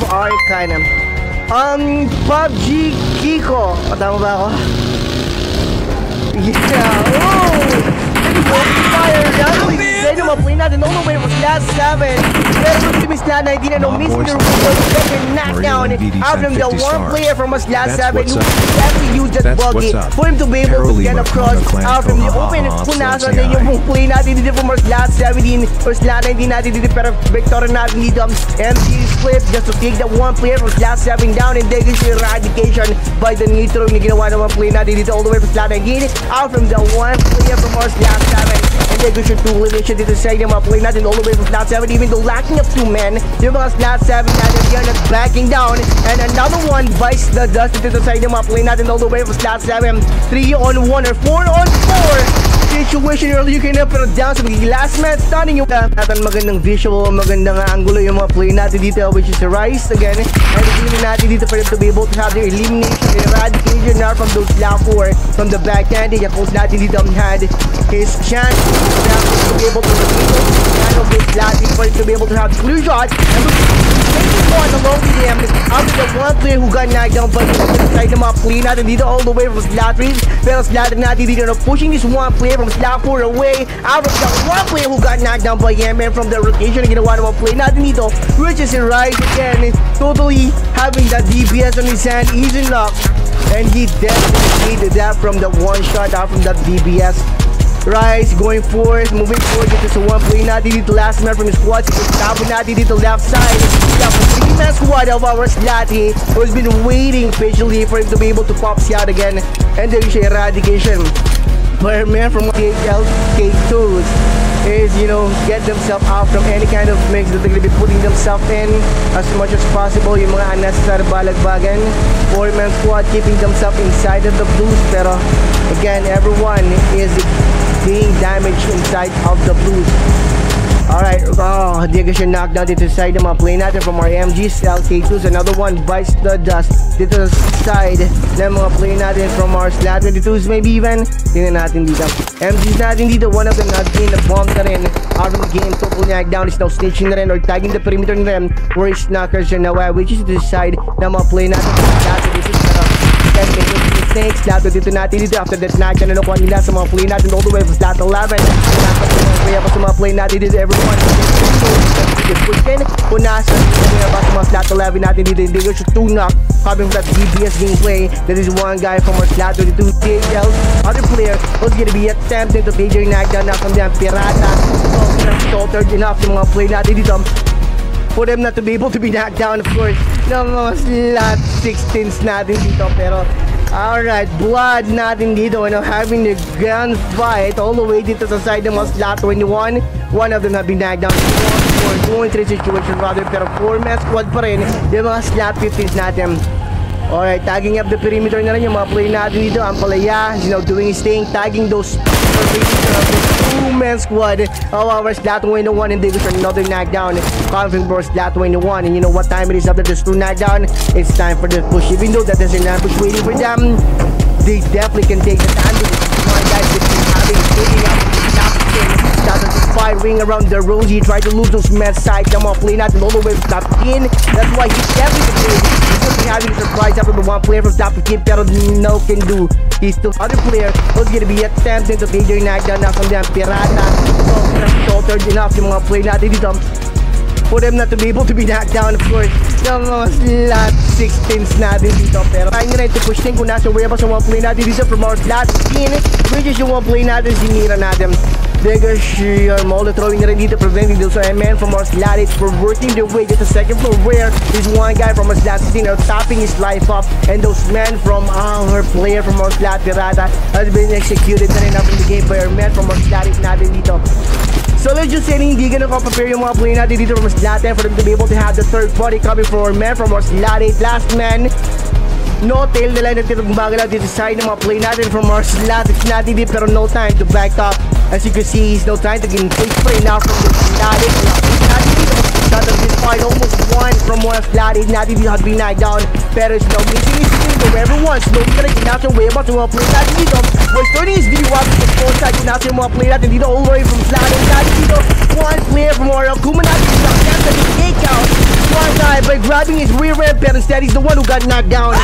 Arcana. PUBG Kiko. Tama ba ako? Yeah. Oh! Fire down. Then ma-play natin all the way from last 7. Pero yung misla na hindi na no-miss the second knockdown out from the one player from us last 7 who actually used that buggy for him to be able to get across out from the open. Punasan na yung play natin dito from us last 17 or last 19 natin dito, pero victory natin dito MG flip just to take that one player from last 7 down, and then is eradication by the Nitro na ginawa naman play natin dito all the way from last 19 out from the one player from us last 7. And then we should do elimination dito sa yung mga play natin all the way from slot 7, even though lacking of 2 men. Yung mga slot 7 natin yan at backing down, and another one bites the dust dito sa yung mga play natin all the way from slot 7. 3-on-1 or 4-on-4 situation earlier kayo na, pero down sa magiging last man stunning yung natin. Magandang visual, magandang angulo yung mga play natin dito, which is the Rise again, and the natin dito for them to be able to have their elimination eradication now from those slot 4 from the backhand. Yung post natin dito had his chance to be able to handle this slot for him to be able to have blue shot, and one along with him after the one player who got knocked down by the side ng mga play natin dito all the way from slot 3. Pero slot natin dito na pushing this one player from slot 4 away out of the one player who got knocked down by him, and from the rotation na ginawa ng mga play natin dito, which is right again, totally having that DPS on his hand, he's in luck, and he definitely needed that from the one shot out from that DPS. Rise going forward, moving forward dito sa one play natin dito, last man from his squad. Tapos natin dito left side. Tapos 3-man squad of our Slati who's been waiting patiently for him to be able to pop siya out again, and then siya eradication. Where man from 𝐄𝐍𝐓 is, you know, get themselves out from any kind of mix that they're gonna be putting themselves in as much as possible. Yung mga unnecessary balagbagan. 4-man squad keeping themselves inside of the blues, pero again, everyone is being damaged inside of the blues. Alright, hindi ka siya knockdown dito sa side ng mga play natin from our MGs. 𝐄𝐍𝐓, another one bites the dust dito sa side ng mga play natin from our slot 22s, maybe even. Tingnan natin dito. MGs natin dito, one of them nag-gain na bomb na rin out of the game. Total knockdown is now snitching na rin or tagging the perimeter na rin where his knockers siya nawa, which is the side ng mga play natin. Snakes, lahat dito natin dito after that knock na nakuha nila sa mga play natin all the way from slot 11. Kaya pa sa mga play natin dito, everyone push-in, punasan kaya pa sa mga slot 11 natin dito, hindi ko siya 2-knock coming from that DBS gameplay. That is one guy from our slot 22 𝐄𝐍𝐓. Other player was gonna be attempting to major knockdown na from them PIRATA. So altered enough yung mga play natin dito for them not to be able to be knocked down, of course, ng mga slot 16s natin dito. Pero alright, blood natin dito, you know, having the gunfight all the way dito sa side ng mga slot 21. One of them have been knocked down for going through situation rather, pero 4-man squad pa rin yung mga slot 15s natin. Alright, tagging up the perimeter na rin yung mga play natin dito. Ang palaya, you know, doing his thing, tagging those 2-man squad of our slot 21, and they got another knockdown coming for slot 21. And you know what time it is after this 2 knockdown? It's time for the push. Even though that there's an ambush waiting for them, they definitely can take the time. One guy having taking up firing around the road. He tried to lose those med sides. Come on, play natin all the way from top 10. That's why he's definitely playing. He's just having a surprise after the one player from top 15, pero no can do. He's still other player who's gonna be attempting to take your knockdown na from them PIRATA. So altered enough yung mga play natin dito for them not to be able to be knocked down, of course, ng mga slot 16s natin dito. Pero trying rin to push thing kung nasa way pa sa mga play natin dito from our slot 15, which is yung mga play natin, sinira natin. Because your Molder throwing rin dito, preventing those men from our slot 8 for working their way to the second floor, where this one guy from our slot 16 are topping his life up, and those men from our player from our slot PIRATA has been executed na rin up in the game by our men from our slot 8 natin dito. So let's just say hindi ka prepare yung mga play natin dito from our slot 10 for them to be able to have the third party coming from our men from our slot 8. Last man, no tail nila na tinagbaga lang dito sa side ng mga play natin from our slot 6 natin dito, pero no time to back up. As you can see, he's no time to get in place play now from the slot 8. Shot of this fight. Almost one from one flat. It not even has been knocked down. Pero it's no missing his team. So everyone slowly gonna get out your way about to play natin dito. We're starting this video out with the full side. Get out your play natin dito all the way from flat. And natin dito. One player from our AKUMA natin dito. That's the take out. One guy by grabbing his rear end. Pero instead he's the one who got knocked down.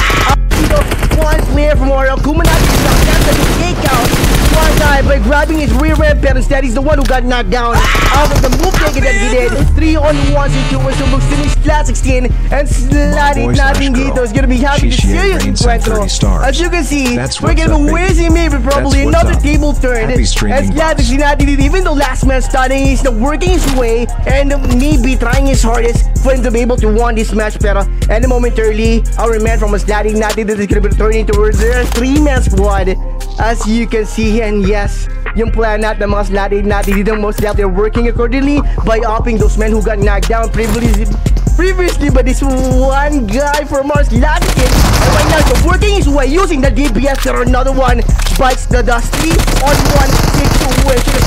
One player from our AKUMA natin dito. That's the take out. One guy by grabbing his rear end. Pero instead he's the one who got knocked down. Out of the move taken that he did. 3-on-1 situation. Looks to his flat 16. And sliding nothing dito. Is gonna be having a serious encuentro. As you can see, we're gonna be wasting maybe probably another table turn. And flat 16 natin dito. Even though last man starting, he's not working his way. And maybe trying his hardest for him to be able to win this match. Pero any momentarily, our man from a sliding natin dito is gonna be returning towards their 3-man squad. As you can see, and yes, yung plan natin ng mga sliding natin dito, mostly out there working accordingly by upping those men who got knocked down previously by this one guy from our sliding team. And right now, so working his way using the DPS. There another one bites the dust. 3-on-1 situation.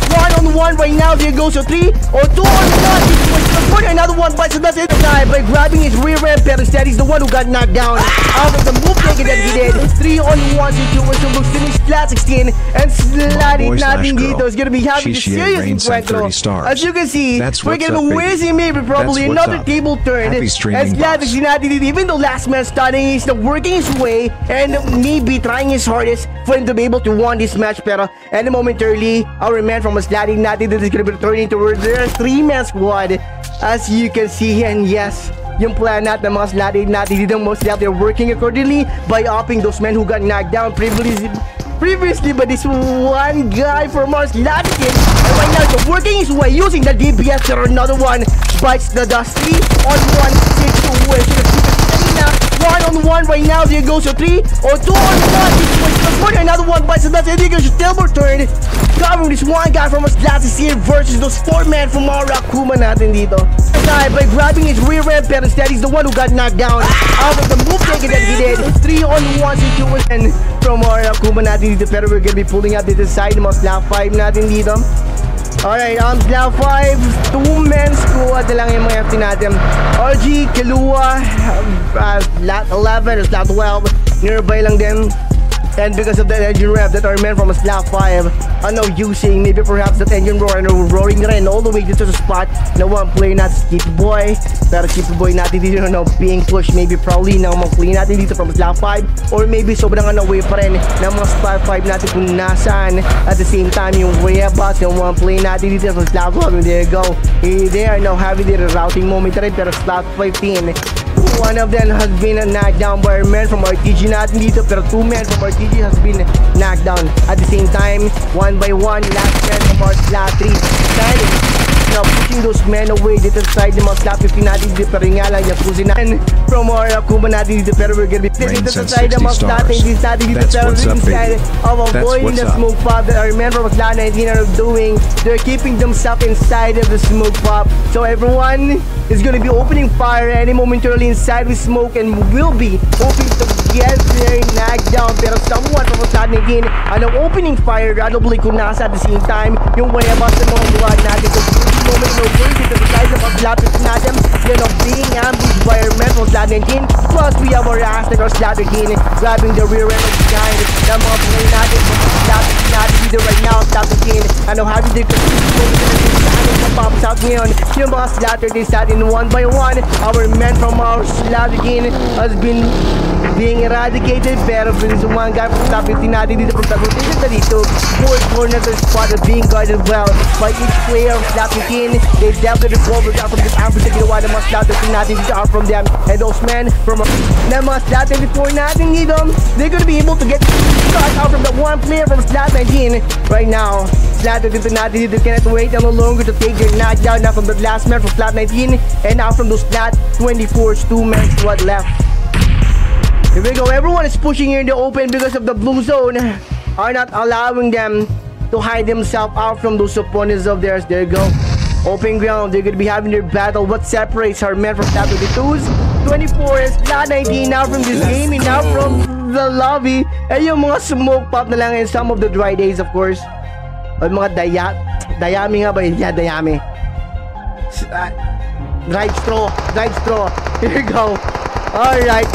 One-on-one right now. There goes to 3 or 2-on-1. Another one bites the dust guy by grabbing his rear end. Pero instead he's the one who got knocked down. Out of the move taken that he did. 3-on-1 situation. Looks to his flat 16 and sliding nothing dito. Is gonna be having a serious encuentro. As you can see, we're gonna be wasting maybe probably another table turn. And flat 16 natin dito. Even though last man starting, he's not working his way and maybe trying his hardest for him to be able to win this match. Pero any momentarily, our man from a sliding natin dito is gonna be returning towards their 3-man squad. As you can see, and yes, yung plan natin ng mga sliding natin dito, mostly out there working accordingly by upping those men who got knocked down previously by this one guy from our sliding team. And right now, so working his way using the DPS. There another one bites the dust. 3-on-1 situation. One-on-one right now. There goes to 3 or 2-on-1. Another one bites the dust. And there goes to still return. Covering this one guy from us last year versus those 4-men from our AKUMA natin dito. Guy by grabbing his rear end. Pero instead he's the one who got knocked down. Out of the move taken that he did. 3-on-1 situation from our AKUMA natin dito. Pero we're gonna be pulling up dito side ng mga slap 5 natin dito. Alright, slap 5, 2-men squad na lang yung mga FT natin. RG, Kalua, slap 11 or slap 12, nearby lang din. And because of that engine rev that are meant from a slap 5, ano using maybe perhaps that engine roar and roaring rin all the way dito sa spot na one player natin si Chief Boy. Pero Chief Boy natin dito na being pushed maybe probably ng mga player natin dito from slap 5 or maybe sobrang away pa rin ng mga slap 5 natin kung nasaan. At the same time yung whereabouts ng one player natin dito from slap 5. There you go. They are now having their routing moment rin pero slap 15. One of them has been knocked down by a man from RTG natin dito. Pero 2 men from RTG has been knocked down. At the same time, 1 by 1, last man from our slap 3 standing. Now pushing those men away dito sa side ng mga slap 15 natin dito. Pero nga lang yung pusin natin from our AKUMA natin dito. Pero we're gonna be dito sa side ng mga slap natin dito. Pero inside of avoiding the smoke pop that our men from slap 19 are doing. They're keeping themselves inside of the smoke pop. So everyone is gonna be opening fire any momentarily inside with smoke and will be hoping to get their knocked down. Pero someone from slap 19 ano opening fire randomly kung nasa at the same time yung whereabouts ng mga buwan natin. Moment no words dito sa side ng mga slap natin. Yan of being ambushed by our men from slap 19. Plus we have our Aztec or slap 19 grabbing the rear end of the behind ng mga play natin from slap natin dito right now. Slap 19 ano having their pops out ngayon yung mga slaughter they sat in 1 by 1. Our men from our slap 19 has been being eradicated pero this one guy from slap 15 natin dito from slap 15 dito. Fourth corner of the spot is being guarded well by each player of slap 15. They definitely recovered out from this ambush na ginawa ng mga slap 15 natin dito are from them. And those men from na mga slap 24 natin dito, they're gonna be able to get shot out from the one player from slap 19 right now. Slap dito natin dito cannot wait no longer to take their knockdown now from the last man from slap 19 and now from those slap 24's 2 men squad left. Here we go, everyone is pushing here in the open because of the blue zone are not allowing them to hide themselves out from those opponents of theirs. There you go. Open ground, they're gonna be having their battle. What separates our men from slap 22's 24 is slap 19 now from this game and now from the lobby. And yung mga smoke pop na lang in some of the dry days of course. O mga dayami nga ba? Yeah, dayami. Drive straw. Here we go. Alright.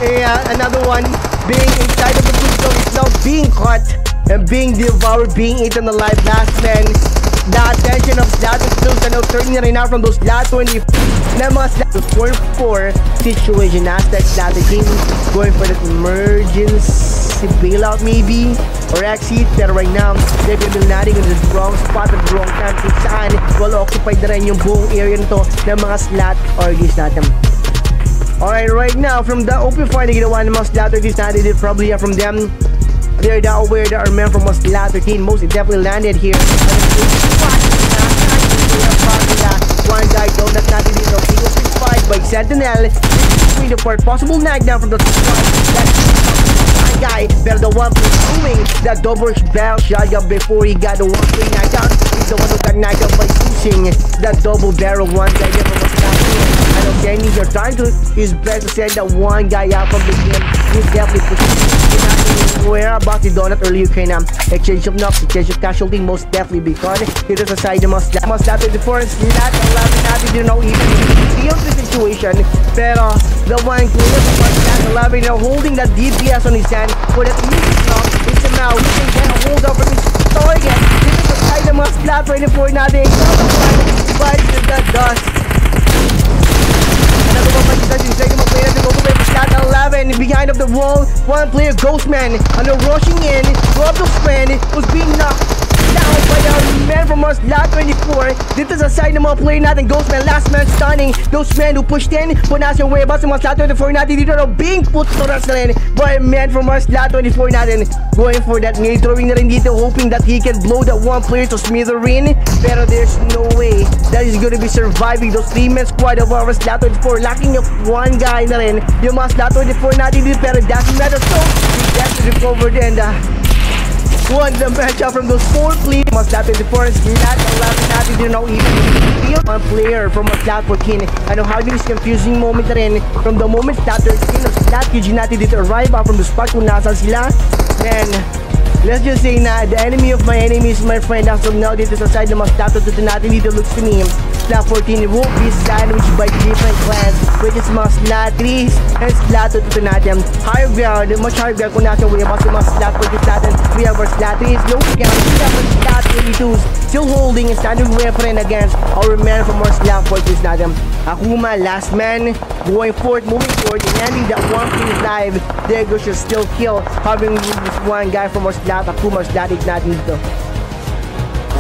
Yeah, another one being inside of the blue zone is now being caught and being devoured, being eaten alive. Last man. The attention of Slatus Blues are now turning right now from those last 20 na mga Slatus 4-4 situation. AZTECS strategy going for that emergency bailout maybe or exit, pero right now they're gonna be landing in the wrong spot at the wrong time kung saan well occupied na rin yung buong area nito ng mga slot orgies natin. Alright, right now from the open fight na ginawa ng mga slot orgies natin, probably from them. They're not aware that our men from slot 13 most definitely landed here. One guy though that's not in the single fight by Sentinel between the part possible knockdown from the one guy, but the one pursuing that double barrel shotgun before he got the one free knockdown. He's the one who got knocked out by using that double barrel one guy there from the slot. I know Kenny you're trying to his best to send that one guy out from the game. He's definitely pushing where about the donut earlier kaya exchange of knocks, exchange of casualty most definitely because it is a side na must have the force not allowing natin to know even feel the situation, pero the one clear must not allowing now holding that DPS on his hand for that music knock. It's a now he can get a hold over his target. This is a side na must flat 24 natin but the dust. Another one by the inside of player to go away for slot 11 behind of the wall. One player Ghostman and rushing in. Rob the friend was being knocked down by our man from our slot 24. This is a side ng mga player natin. Ghostman last man stunning. Ghostman who pushed in. Punas yung way about sa mga slot 24 natin. Dito na being put to rest na rin by man from our slot 24 natin. Going for that nade throwing na rin dito, hoping that he can blow that one player to smithereen. Pero there's no way that he's gonna be surviving those 3-man squad of our slot 24. Lacking of one guy na rin yung mga slot 24 natin dito, pero doesn't matter. So he gets recovered and won the matchup from those 4 players. Mga slot 24 is not allowing natin to now even feel one player from a slot 14. Ano how this confusing moment na rin from the moment slot 13 of slot QG natin dito arrive out from the spot kung nasa sila. Then let's just say na the enemy of my enemy is my friend. As of now dito sa side ng mga slot 12 natin dito looks to me slot 14 will be sandwiched by different clans, which is mga slot 3 and slot 2 natin. Higher ground, much higher ground kung nasa way about mga slot 14 natin. We have our slot 3 low ground, we have our slot 22 still holding and standing weapon against our man from our slot 14 natin. Akuma last man going forward, moving forward and landing that one piece live. There goes your still kill, having this one guy from our slot Akuma slot 8 natin dito.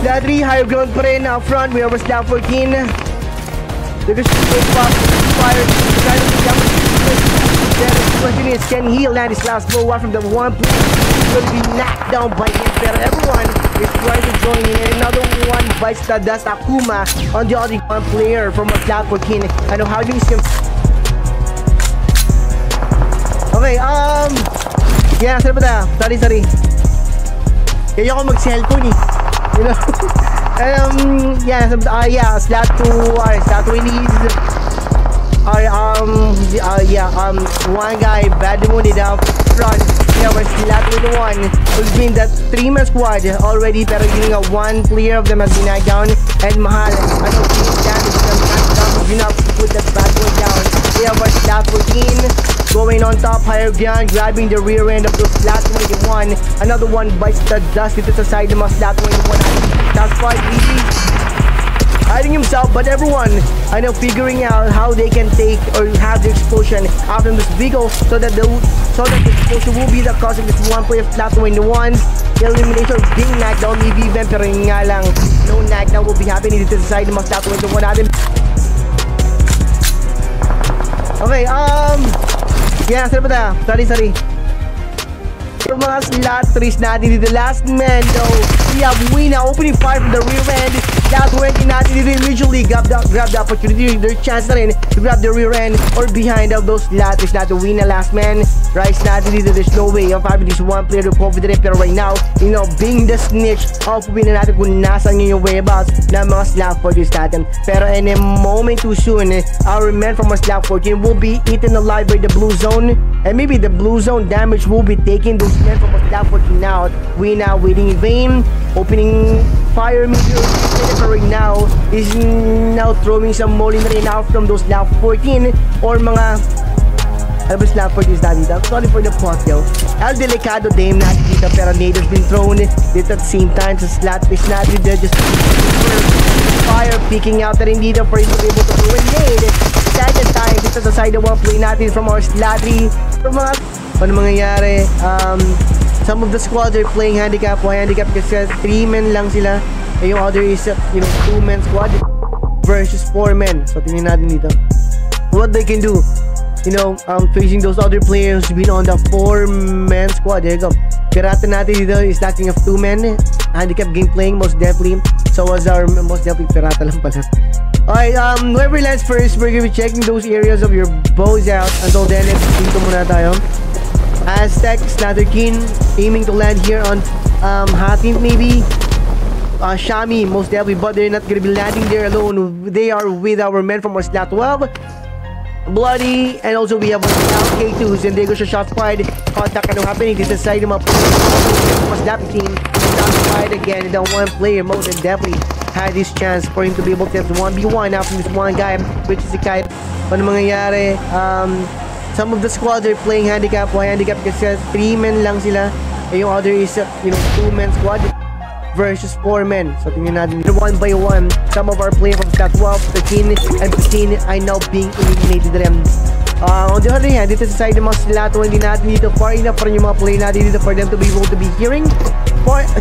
Slot 3 higher ground pa rin up front. We have our slot 14. There goes the fire. The question is, can he land his last blow out from the one player? He's going to be knocked down by him. But everyone is trying to join in. And another one bites the dust. Akuma on the other one player from a slot 14. I know how do you see him? Okay, yeah, sorry ba tayo? Sorry. Kaya ako mag-cellphone eh. You know? Yeah, slot 2, slot release. One guy badly wounded up front. Yeah, we're slot with one. Who's been that 3-man squad already, pero yun nga, one player of them has been knocked down. And Mahal, I don't think damage them knocked down. You know, put that bad one down. We have our slot 14 going on top, higher ground, grabbing the rear end of the slot 21. Another one bites the dust into the side of my slot 21. That's quite easy. Hiding himself, but everyone I know figuring out how they can take or have the explosion out of this vehicle so that the explosion will be the cause of this one player slot 21. Elimination being knocked down, maybe event, pero nga lang no knockdown will be happening dito sa side of my slot 21 natin. Okay, yeah, sorry ba tayo? Sorry. Yung mga slot 3s natin dito, last man though, we have Wina opening fire from the rear end. Slot 20 natin dito immediately grab the opportunity, their chance na rin to grab the rear end or behind of those slot 3s natin. Wina last man, Rice natin dito, there's no way of having this one player to cover the rin, pero right now, you know, being the snitch, open na natin kung nasan yung whereabouts ng mga slot 14s natin. Pero in a moment too soon, our men from our slot 14 will be eaten alive by the blue zone, and maybe the blue zone damage will be taking those men from our slot 14 out. We now waiting in vain, opening fire meter right now is now throwing some molly na rin out from those lap 14 or mga slap 14 is not dito. Sorry for the pause, yo. 𝐿 DELIKADO DAYM natin dito pero nade has been thrown dito at the same time sa slot piece natin. They're just fire picking out na rin dito for him to be able to throw in nade. Second time dito sa side of one play natin from our slotty. From mga ano mangyayari, some of the squads are playing handicap. Why handicap? Kasi 3 men lang sila. And yung other is, 2-man squad versus 4 men. So tingnan natin dito what they can do. Facing those other players being on the 4-man squad. There you go. Pirata natin dito is lacking of 2 men. Handicap game playing most definitely. So was our most definitely Pirata lang pala. Alright, whoever lands first, we're gonna be checking those areas of your bows out. Until then, dito muna tayo. AZTECS, another keen, aiming to land here on Hatim maybe. Shami, most definitely, but they're not gonna be landing there alone. They are with our men from our slot 12. Bloody, and also we have K2s, and they go to shot fired. Contact ano happening. This is side him up. Slap team. Shot fired again. The one player most definitely had this chance for him to be able to have 1v1 after this one guy, which is the guy. Ano mangyayari? Some of the squads are playing handicap. Why handicap? Kasi 3 men lang sila. And yung other is, 2-man squad versus 4 men. So tingnan natin dito 1 by 1. Some of our players from slot 12, 13, and 15 are now being eliminated rin. On the other hand, dito sa side ng mga slot 20 natin dito, far enough for yung mga play natin dito for them to be able to be hearing.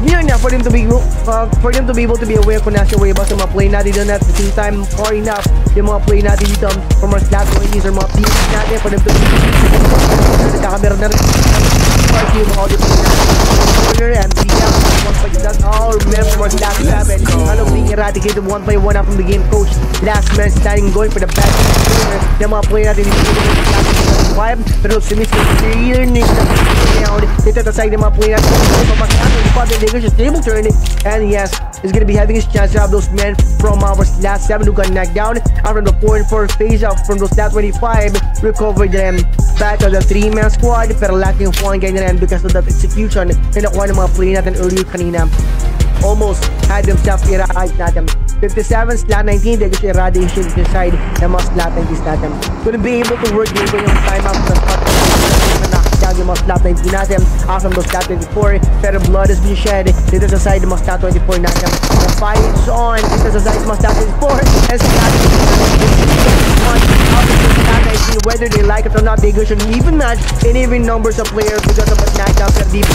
Near enough for them to be able to be aware kung nasa way ba sa mga play natin dito. At the same time, far enough yung mga play natin dito from our slot 20s or mga teams natin for them to be nagkakamera na rin party yung mga audio play natin. And that's all remember from our slot 7. Ano being eradicated 1 by 1 out from the game coach. Last man standing going for the back yung mga play natin dito. 5 pero sinisip clear nick down dito sa side ng mga play natin. Just table turn, and yes, he's gonna be having his chance to have those men from our last 7 who got knocked down out from the 4 and 4 phase out from those last 25 recovered them back to the 3-man squad pero lacking of 1 guy na rin because of that execution na nakuha ng mga play natin earlier kanina. Almost had themselves erased natin. 57 slot 19, they just eradication decide na mga slot 19 natin. Gonna be able to work dito yung timeout na spot yung mga slot 19 natin out from those slot 24 pero blood has been shed dito sa side ng mga slot 24 natin. The fight is on dito sa side ng mga slot 24 and slot 19 whether they like it or not. They go to an even match in even numbers of players because of the knockdown sa deep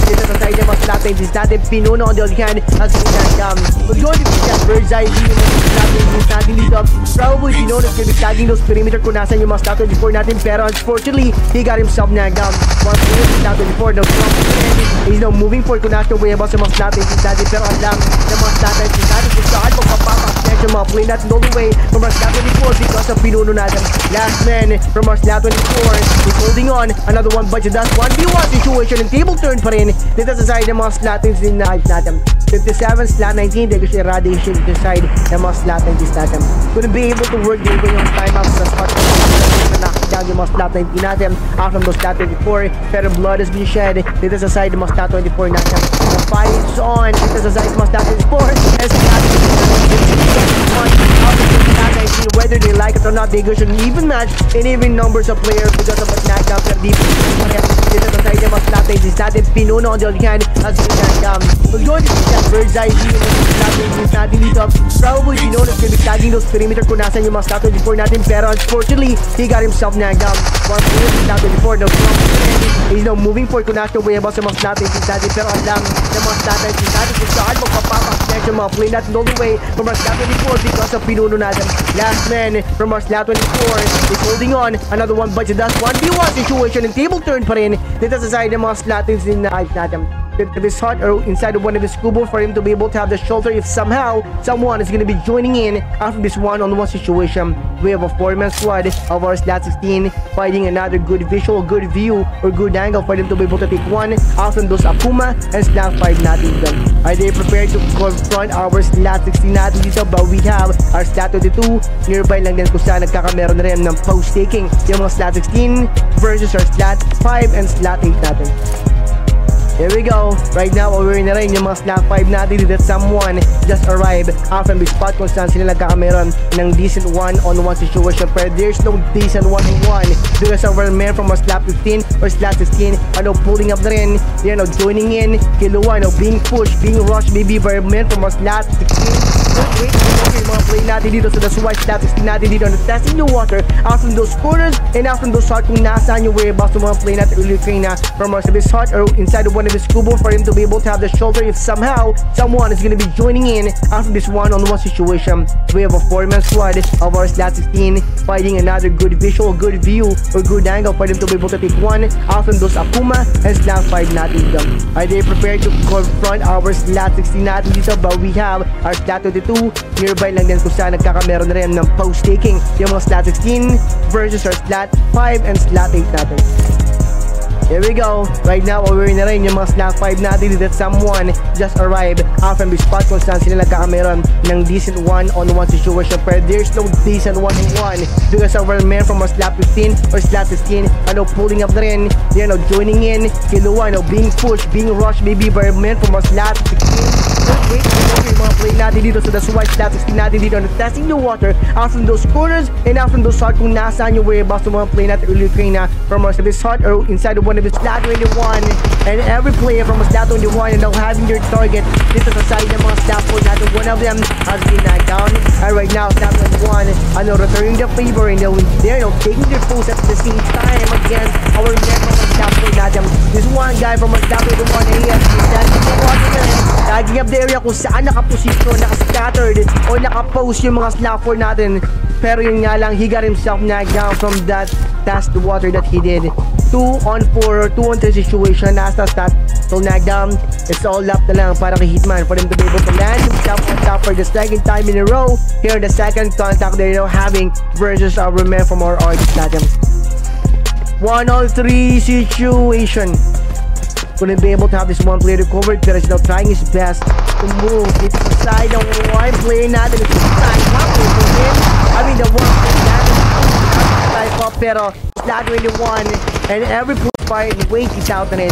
dito sa side ng mga slot 19 natin. Pinuno on the other hand as we knockdown. We're going to be that bird's eye view ng slot 19 natin dito. Probably Pinuno is going to be tagging those perimeter kung nasan yung mga slot 24 natin pero unfortunately he got himself knocked down. One player slot 24 no he's now moving forward kung nasa way about sa mga slot 19 natin pero alam na mga slot 19 natin kung saan magpapapaksnet yung mga play natin all the way from our slot 24 because of Pinuno natin. Last man from our slot 24 is holding on. Another one but that's 1v1 situation and table turn pa rin dito sa side ng mga slot 19 natin. 57 slot 19 they just eradication to the side ng mga slot 19 natin. Gonna be able to work dito yung timeout sa spot down yung mga slot 19 natin out from those slot 24 pero blood has been shed dito sa side ng mga slot 24 natin. The fight is on dito sa side ng mga slot 24 and slot 19 whether they like it or not. They go to an even match in even numbers of players because of the knockdown pero deep dito sa side ng mga slot 19 natin. Pinuno on the other hand as we knockdown. We're going to see that bird's eye view ng slot 19 natin dito. Probably Pinuno is going to be tagging those perimeter kung nasan yung mga slot 24 natin pero unfortunately he got himself knocked down. One player slot 24 no he's now moving forward kung nasa way about sa mga slot 19 natin pero alam na mga slot 19 natin kung saan magpapapaksnet yung mga play natin all the way from our slot 24 because of Pinuno natin. Last man from our slot 24 is holding on. Another one but that's 1v1 situation and table turn pa rin dito sa side ng mga slot 19 natin. To his heart or inside of one of his kubo for him to be able to have the shelter if somehow someone is going to be joining in after this one-on-one situation. We have a 4-man squad of our slot 16 fighting another good visual, good view or good angle for them to be able to take one out from those AKUMA and slot 5 natin dito. Are they prepared to confront our slot 16 natin dito? But we have our slot 22 nearby lang din kung saan nagkakameron na rin ng post-taking yung mga slot 16 versus our slot 5 and slot 8 natin. Here we go. Right now, aware na rin yung mga slap 5 natin that someone just arrived from the spot kung saan sila nagkakameron ng decent one-on-one situation. Pero there's no decent one-on-one because of our man from a slap 15 or slap 16 pulling up na rin. Joining in. Kiluwa, being pushed, being rushed, maybe by our man from a slap 16. Wait, mga play natin dito. So that's why slap 16 natin dito testing the water out from those corners and out from those heart kung nasaan yung whereabouts ng mga play natin ulit na from our service heart or inside of one of his kubo for him to be able to have the shoulder if somehow someone is going to be joining in after this one-on-one situation. We have a 4-man squad of our slap 16 finding another good visual, good view or good angle for them to be able to take one out from those AKUMA and slap 5 natin dito. Are they prepared to confront our slap 16 natin dito? But we have our slap 22 nearby lang din kung saan nagkakameron na rin ng post-taking yung mga slap 16 versus our slap 5 and slap 8 natin. Here we go. Right now, aware na rin yung mga slap 5 natin that someone just arrived from the spot kung saan sila nagkakameron ng decent one-on-one situation. Pero there's no decent one-on-one because of our man from our slap 15 or slap 16 pulling up na rin. Joining in. Kiluwa, being pushed, being rushed, maybe by our man from our slap 16. Wait, mga play natin dito. So that's why slap 16 natin dito testing the water out from those corners and out from those heart kung nasaan yung whereabouts ng mga play natin ulit na from our service heart or inside of one of his slap 21. And every player from a slap 21 and now having their target dito sa side ng mga slap 4 natin. One of them has been knocked down. And right now, slap 21 returning the favor and they're taking their pose at the same time against our man from a slap 4 natin. This one guy from a slap 21 and he has been standing in water tagging up the area kung saan nakaposisyon, nakascattered o nakapost yung mga slap 4 natin. Pero yun nga lang, he got himself knocked down from that task the water that he did. 2-on-4 or 2-on-3 situation nasa stat. So knocked down, it's all up na lang para kay Hitman for them to be able to land himself on top for the second time in a row. Here the second contact they're having versus our man from our arts natin. 1-on-3 situation. Couldn't be able to have this one player recovered, but he's now trying his best to move it to the side of one player natin. It's side up for him. I mean the one player natin type up, pero slap 21 and every push fire and weight is out on it.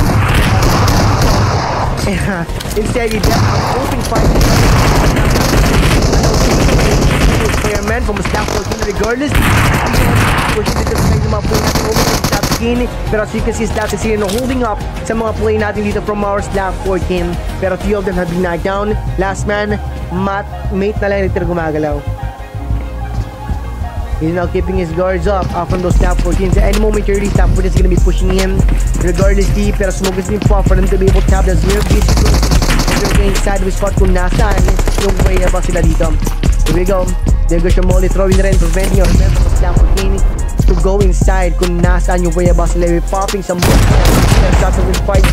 Instead he left a open fight. Player man from a slap 14 regardless. Pushing it to the side ng mga player natin over the slap skin. Pero as you can see, slap 16 holding up sa mga play natin dito from our slap 14. Pero 3 of them have been knocked down. Last man, mate na lang yung gumagalaw. He's now keeping his guards up from those slap 14. So any moment you're ready, slap 14 is gonna be pushing him regardless deep. Pero smoke is being pop for them to be able to have the 0 base. They're going inside of his spot kung nasaan yung way abang sila dito. Here we go. There goes yung molly throwing rin, preventing your man from slap 14 to go inside kung nasaan yung way abang sila. We're popping some more. Shots of his fight.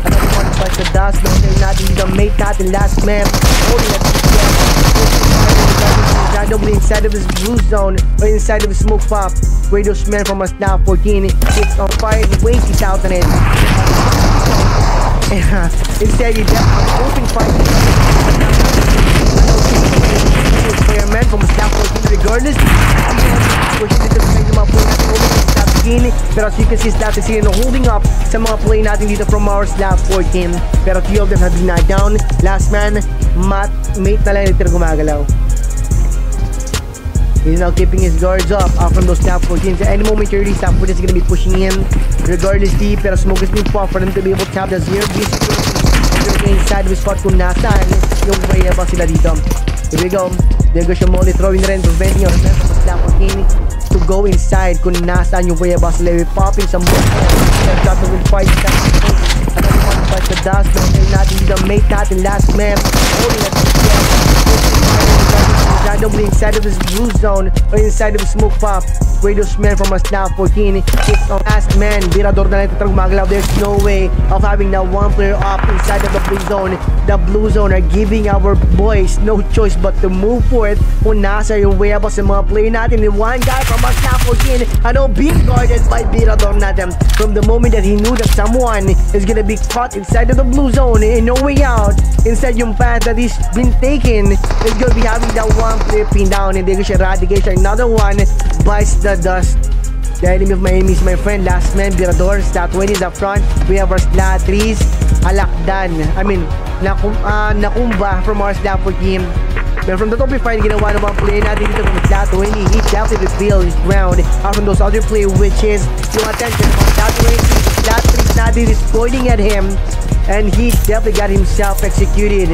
Another one fight the dust. Don't natin dito. Mate natin last man. Holding it. Randomly inside of his blue zone or inside of his smoke pop. Where those men from a snap 14 hits on fire and weight is out on it. Instead he left an open fight. Player man from a snap 14 regardless. Pushing it to the side ng mga play natin over the slap 16. Pero as you can see, slap 16 holding up sa mga play natin dito from our slap 14. Pero 3 of them have been knocked down. Last man, mate na lang yung gumagalaw. He's now keeping his guards up from those slap 14. So any moment you're ready, slap 14 is gonna be pushing him regardless deep. Pero smoke is being pop for them to be able to have the 0 base. They're inside of his spot kung nasaan yung way abang sila dito. Here we go. There goes yung molly throwing rin, preventing your man from slap 14 to go inside kung nasaan yung way abang sila. We're popping some more. Shots of his fight. Another one fight the dust. Don't natin dito. Mate natin last man. Holding it. Randomly inside of his blue zone or inside of his smoke pop. Where those men from a snap 14 hits on last man. Birador na lang ito magalaw. There's no way of having that one player up inside of the blue zone. The blue zone are giving our boys no choice but to move forward kung nasa yung way abang sa mga player natin. And one guy from a snap 14 being guarded by Birador natin from the moment that he knew that someone is gonna be caught inside of the blue zone and no way out. Instead yung path that he's been taken is gonna be having that one player pinned down and they can eradicate. Another one bites the dust. The enemy of my enemies, my friend, last man, Birador. Slot 20 is up front. We have our slot 3s, Alakdan. Nakumba from our slot 4 team. But from the top 5, ginawa ng mga play natin dito from slot 20. He definitely revealed his ground out from those other play, which is yung attention from slot 20. Slot 3 natin is pointing at him. And he definitely got himself executed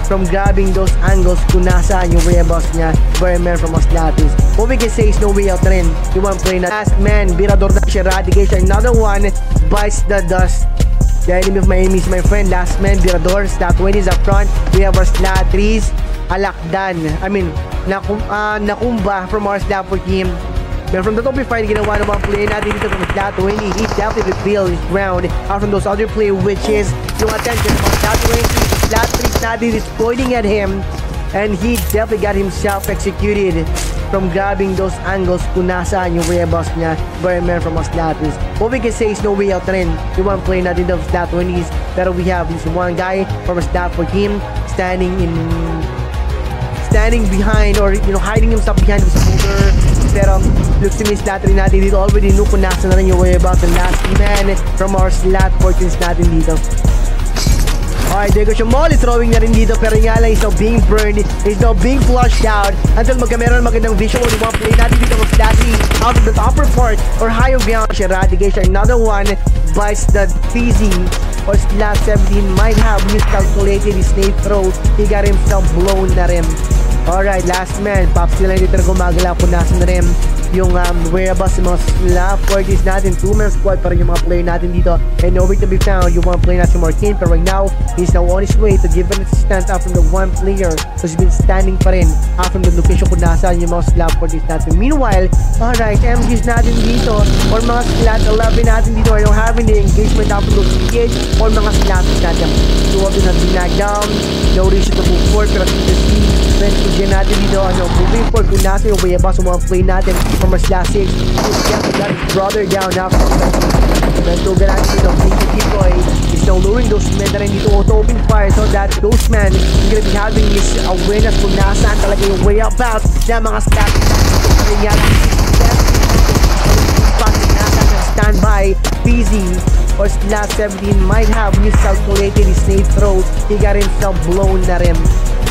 from grabbing those angles kung nasaan yung rebels niya. Very man from Oslatis. What we can say is no way out rin. Yung one play na last man, Birador dash eradication. Another one bites the dust. The enemy of my enemies, my friend, last man, Birador. Slot 20 is up front. We have our slot 3s, Alakdan. Nakumba from our slot 4 team. But from the top 5, ginawa ng mga play natin dito from slot 20. He definitely revealed his ground out from those other play, which is yung attention from slot 20. Slot 3 natin is pointing at him. And he definitely got himself executed from grabbing those angles kung nasaan yung rebels niya. Very man from Oslatis. What we can say is no way out rin. Yung one play natin dito from slot 20s. Pero we have this one guy from a slot 4 team standing behind, or hiding himself behind his shoulder. Pero look to me, slot 3 natin dito already knew kung nasa na rin yung way about the last man from our slot 14s natin dito. Alright, there goes yung Molly throwing na rin dito, pero nga lang is now being burned, is now being flushed out until magkameron magandang visual yung mga play natin dito ng Slotty out of the upper part or higher ground eradication. Another one bites the PZ or slot 17 might have miscalculated his snake throw. He got himself blown na rin. Alright, last man, Pops sila dito na gumagala kung nasa na rin yung whereabouts ng mga slot 40s natin. 2-man squad pa rin yung mga player natin dito, and nowhere to be found yung one player natin, Martin. Pero right now, he's now on his way to give an assistance out from the one player who's been standing pa rin out from the location kung nasaan yung mga slot 40s natin. Meanwhile, alright, MGs natin dito or mga slot 11 natin dito are now having the engagement out from those kids or mga slot natin. 2 of them have been knocked down. No reason to move forward, pero to see Bench natin dito, moving forward kung nasa yung whereabouts yung mga play natin from our slot 6. He's got his brother down now. Bentugan natin dito, King is now luring those men na rin dito to open fire so that those men is gonna be having his awareness kung nasaan talaga yung whereabouts na mga slot. Standby, PZ or slot 17 might have miscalculated his safe throw. He got himself blown na rin.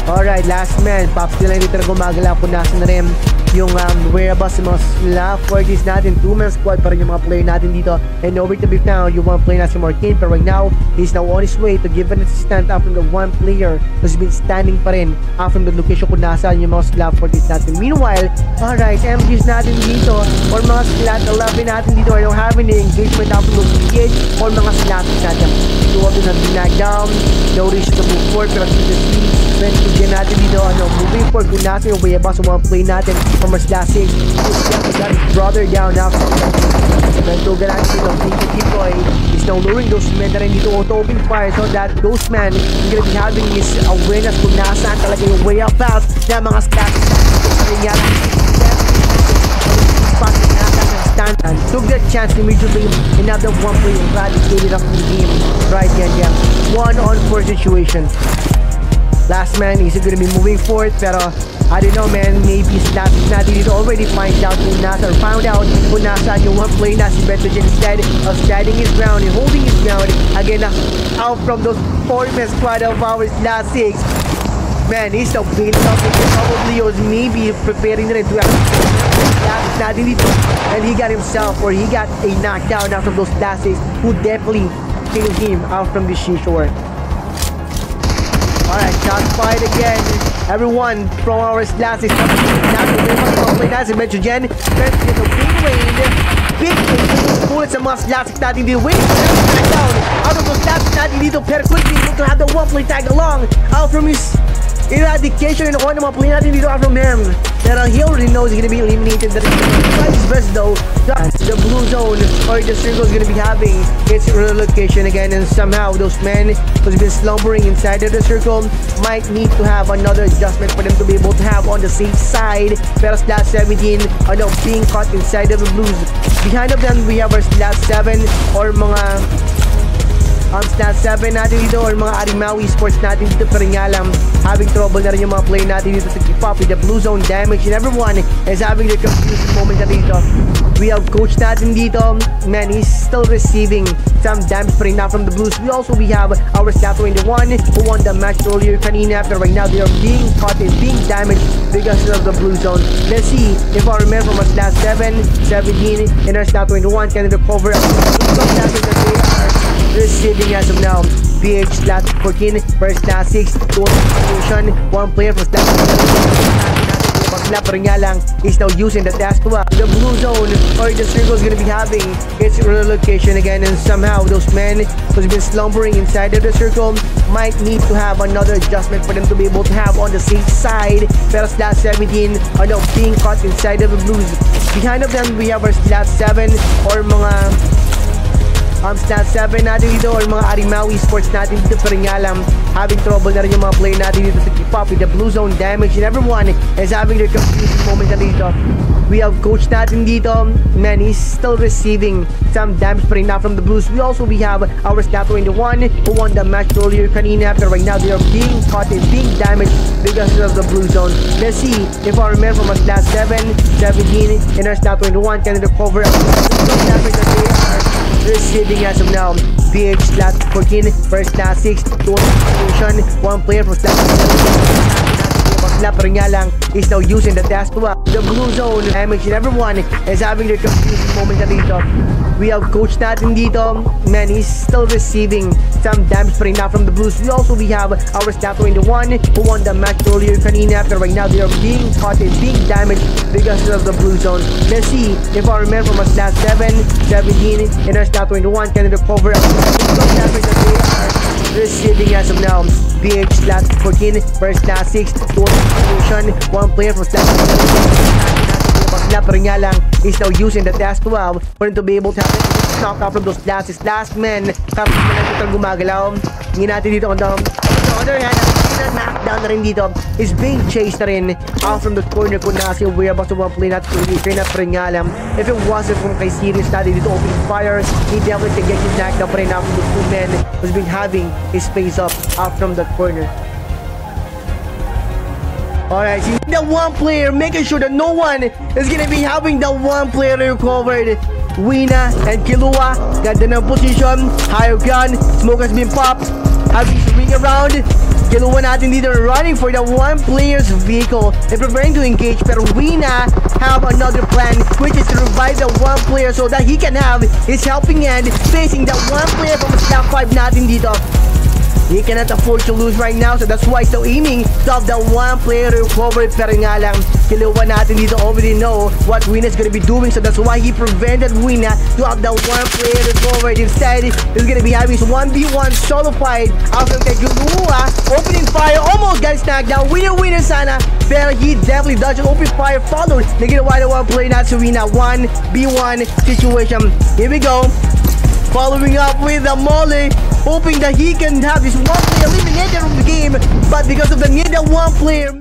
Alright, last man, Pops nila dito na gumagala kung nasa na rin yung whereabouts ng mga slot 40s natin. 2-man squad pa rin yung mga player natin dito, and nowhere to be found yung one player natin, Martin. Pero right now, he's now on his way to give an assistance out from the one player who's been standing pa rin out from the location kung nasaan yung mga slot 40s natin. Meanwhile, alright, MGs natin dito or mga slot 11 natin dito are now having the engagement out from those kids or mga slot natin. 2 of them have been knocked down. No reason to move forward, pero to see Bentugan natin dito, moving forward kung nasa yung whereabouts yung mga play natin from our slot 6. He's got his brother down now. Bentugan natin dito, King is now luring those men na rin dito to open fire so that those men is gonna be having his awareness kung nasaan talaga yung whereabouts na mga slot. And took that chance immediately. Another one play eradicated off the game. Right, yeah. 1-on-4 situation. Last man is gonna be moving forward, pero I don't know, man, maybe slot natin dito already found out kung nasaan yung one play na si Bentogen instead of standing his ground and holding his ground again out from those 4-man squad of our slot 6. Man, he's now building up with probably was maybe preparing to natin dito, and he got himself or he got a knockdown out from those slot 6 who definitely killed him out from the seashore. Alright, shots fired again. Everyone from our slot 6 now to Bentogen. Big bullets sa mga slot 6 natin dito. Wait, down out of those slot 6 natin dito, pero quickly able to have the one play tag along out from his eradication and nakuha ng mga play natin dito out from him. Pero he already knows he's gonna be eliminated. By his best though, the blue zone or the circle is gonna be having its relocation again, and somehow those men who's been slumbering inside of the circle might need to have another adjustment for them to be able to have on the safe side. Pero slot 17 are now being caught inside of the blues. Behind of them, we have our slot 7 or mga slot 7 natin dito or mga ARIMAO eSports natin dito, pero nga lang having trouble na rin yung mga player natin dito to keep up with the blue zone damage, and everyone is having their confusing moment na dito. We have coach natin dito. Man, he's still receiving some damage pa rin now from the Blues. We have our Stat 21 who won the match earlier kanina, pero right now they are being caught and being damaged because of the blue zone. Let's see if I remember from our Stat 7, 17, and our Stat 21 can recover some damage that they are receiving as of now. PH Stat 14 for Stat 6, 2 situation, 1 player for Stat 7. Pero nga lang is now using the task to the blue zone or the circle is gonna be having its relocation again, and somehow those men who's been slumbering inside of the circle might need to have another adjustment for them to be able to have on the safe side. Pero Slat 17 are now being caught inside of the Blues. Behind of them we have our Slat 7 or mga Stat 7 natin dito or mga ARIMAO eSports natin dito, pero nga lang having trouble na rin yung mga player natin dito to keep up with the blue zone damage, and everyone is having their confusing moment na dito. We have coach natin dito. Man, he's still receiving some damage pa rin now from the Blues. We have our Stat 21 who won the match earlier kanina, pero right now they are being caught and being damaged because of the blue zone. Let's see if I remember from our Stat 7, 17, and our Stat 21 can recover some damage that they are receiving as of now. PH Slat 14 for Stat 6, 2 situation, 1 player for Stat 7. Pero nga lang is now using the task to the blue zone damage, and everyone is having their confusing moment na dito. We have coach natin dito. Man, he's still receiving some damage pa rin now from the Blues. We have our Stat 21 who won the match earlier kanina, pero right now they are being caught and being damaged because of the blue zone. Let's see if I remember from our Stat 7, 17, and our Stat 21 can recover some damage that they are receiving as of now. PH Slat 14 for Stat 6, 2 situation, 1 player for Stat 7. Pero nga lang is now using the task to for him to be able to have it knock out from those last men. Tapos na lang itong gumagalaw. Hindi natin dito on the other hand, knockdown na rin dito is being chased na rin out from the corner kung nasi we're about to play that turn na. Pero nga lang, if it wasn't kung kay Sirius natin dito opening fire, he definitely can get his knockdown pa rin out from the 2 men who's been having his face up out from that corner. Alright, see the 1 player, making sure that no one is gonna be having the 1 player recovered. Wina and 𝐄𝐍𝐓 ganda ng position, higher gun, smoke has been popped, having to ring around. 𝐄𝐍𝐓 natin dito running for the 1 player's vehicle and preparing to engage, pero Wina have another plan, which is to revive the 1 player so that he can have his helping hand facing the 1 player from Stat 5 natin dito. He cannot afford to lose right now, so that's why he's still aiming to have the 1 player recovered. Pero nga lang, 𝐄𝐍𝐓 natin dito already know what Wina is gonna be doing, so that's why he prevented Wina to have the 1 player recovered. Instead, he's gonna be having his 1v1 solo fight after kay 𝐄𝐍𝐓 opening fire, almost got snagged down. Winner sana, pero he definitely dodged open fire, followed na ginawa na 1 player natin si Wina. 1v1 situation. Here we go. Following up with the molly, hoping that he can have this 1 player eliminated from the game, but because of the need of 1 player.